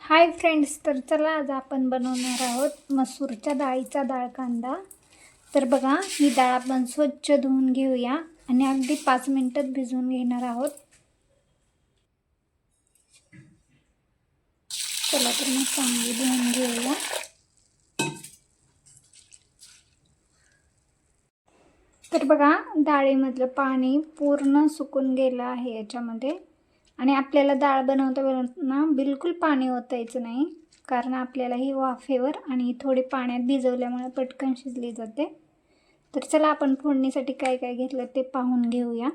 Hi friends, तर चला आज आपण बनवणार आहोत मसूरच्या डाळीचा डाळ कांदा। तर बघा, ही डाळ आपण स्वच्छ धुवून घेऊया आणि अगदी 5 मिनिटात भिजवून घेणार आहोत। चला तर मग चांगली धुवून घेऊया। तर बघा, डाळीमधलं पाणी पूर्ण सुकून गेलं आहे याच्यामध्ये। आणि आपल्याला डाळ बनवताना बिलकुल पाणी ओतायचं नाही, कारण आपल्याला ही वाफेवर आणि थोडी पाण्यात भिजवल्यामुळे पटकन शिजली जाते। तर चला आपण फोडणीसाठी काय काय घेतलं ते पाहून घेऊया।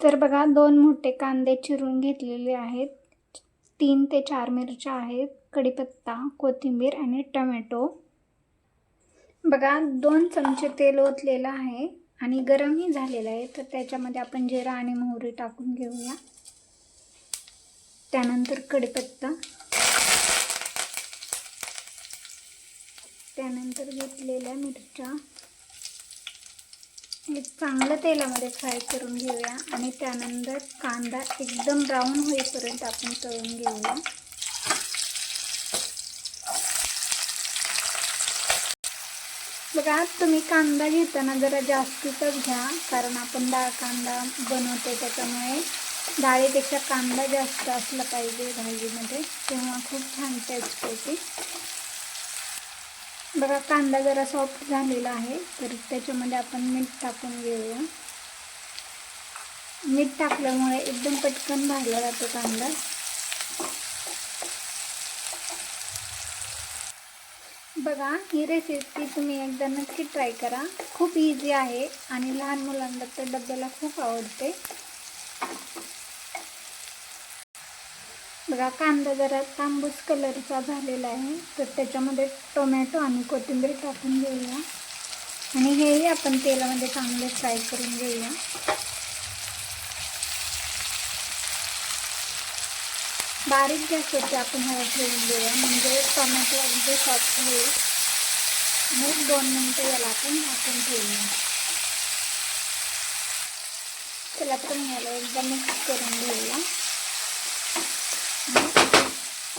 तर बघा, 2 मोठे कांदे चिरून घेतलेले आहेत, 3 ते 4 मिरच्या आहेत, कढीपत्ता, कोथिंबीर आणि टोमॅटो। बघा, 2 चमचे तेल ओतलेलं आहे आणि गरमही झालेलं आहे। तर त्याच्यामध्ये आपण जिरा आणि मोहरी टाकून घेऊया। त्यानंतर कढीपत्ता, त्यानंतर घेतलेल्या मिरच्या हे चांगलं तेलामध्ये फ्राय करून घेऊया आणि त्यानंतर कांदा एकदम ब्राऊन होईपर्यंत आपण तळून घेऊया। बघा, तुम्ही कांदा घेताना जरा जास्तीचाच घ्या, कारण आपण डाळ कांदा बनवतो त्याच्यामुळे डाळीपेक्षा कांदा जास्त असला पाहिजे भाजीमध्ये, तेव्हा खूप छान टेस्ट येते। बघा, कांदा जरा सॉफ्ट झालेला आहे, तर त्याच्यामध्ये आपण मीठ टाकून घेऊया। मीठ टाकल्यामुळे एकदम पटकन भाजला जातो कांदा। बघा, ही रेसिपी तुम्ही एकदा नक्की ट्राय करा, खूप इझी आहे आणि लहान मुलांना तर डब्याला खूप आवडते। बघा, कांदा जरा तांबूस कलरचा झालेला आहे, तर त्याच्यामध्ये टोमॅटो आणि कोथिंबीर टाकून घेऊया आणि हेही आपण तेलामध्ये चांगले फ्राय करून घेऊया। बारीक गॅसवरती आपण हवा ठेवून देऊया, म्हणजे टोमॅटो अगदी सॉफ्ट होईल। मग 2 मिनिटं याला आपण झाकून ठेवूया। चला तर याला एकदा मिक्स करून घेऊया,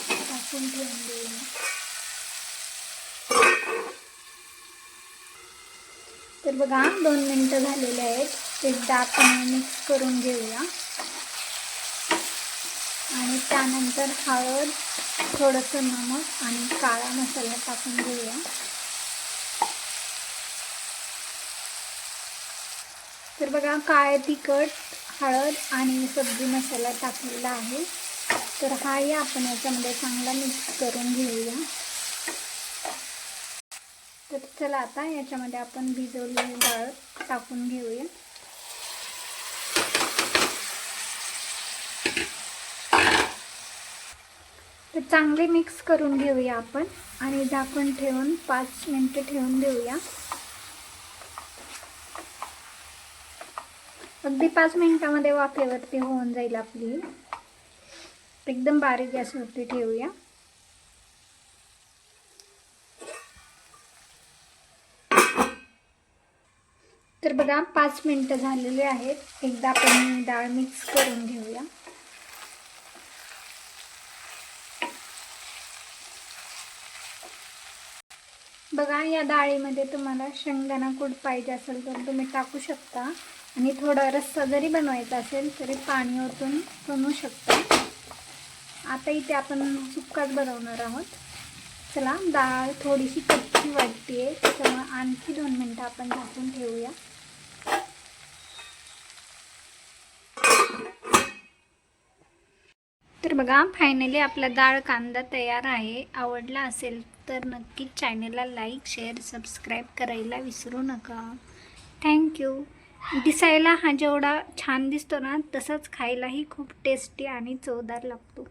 झाकून ठेवून देऊया। तर बघा, 2 मिनिटं झालेले आहेत, एकदा आपण मिक्स करून घेऊया आणि त्यानंतर हळद, थोडंसं नमक आणि काळा मसाला टाकून घेऊया। तर बघा, काळे तिखट, हळद आणि सब्जी मसाला टाकलेला आहे, तर हाही आपण याच्यामध्ये चांगला मिक्स करून घेऊया। तर चला आता याच्यामध्ये आपण भिजवलेली डाळ टाकून घेऊया। तर चांगले मिक्स करून घेऊया आपण आणि झाकण ठेवून 5 मिनिटं ठेवून देऊया। अगदी 5 मिनिटामध्ये वाफेवरती होऊन जाईल आपली। एकदम बारीक गॅसवरती ठेवूया। तर बघा, 5 मिनिटं झालेले आहेत, एकदा आपण डाळ मिक्स करून घेऊया। बघा, या डाळीमध्ये तुम्हाला शेंगदाणा कूट पाहिजे असेल तर तुम्ही टाकू शकता आणि थोडा रस्सा जरी बनवायचा असेल तरी पाणी ओतून बनवू शकता। आता इथे आपण सुक्काच बनवणार आहोत। चला, डाळ थोडीशी कच्ची वाटते, त्याच्यामुळे आणखी 2 मिनिटं आपण झाकून ठेवूया। तर बघा, फायनली आपला डाळ कांदा तयार आहे। आवडला असेल तर नक्की चॅनलला लाईक, शेअर, सबस्क्राईब करायला विसरू नका। थँक्यू। दिसायला हा जेवढा छान दिसतो ना, तसंच खायलाही खूप टेस्टी आणि चवदार लागतो।